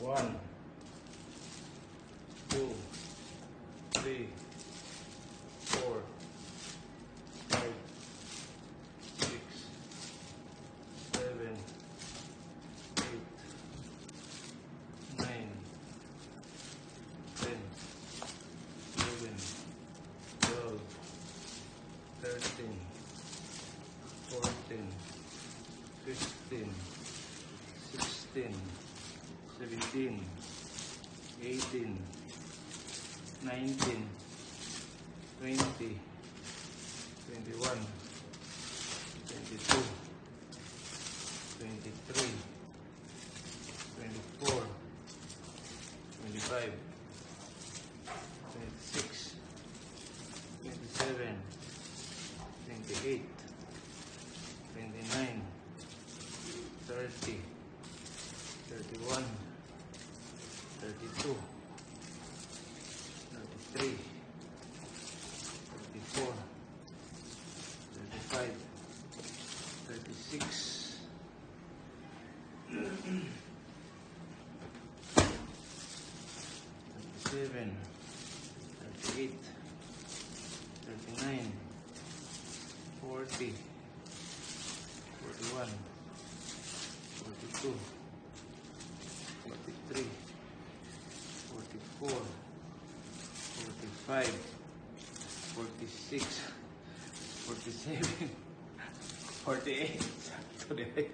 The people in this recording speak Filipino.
1, 2, 3, 4, 5, 6, 7, 8, 9, 10, 11, 12, 13, 14, 15, 16, 17, 18, 19, 20, 21, 22, 23, 24, 25, 26, 27, 28, 29, 30, 31, 32, 33, 34, 35, 36, 37, 38, 39, 40, 41, 42, 43, 44, 45, 46, 47, 48.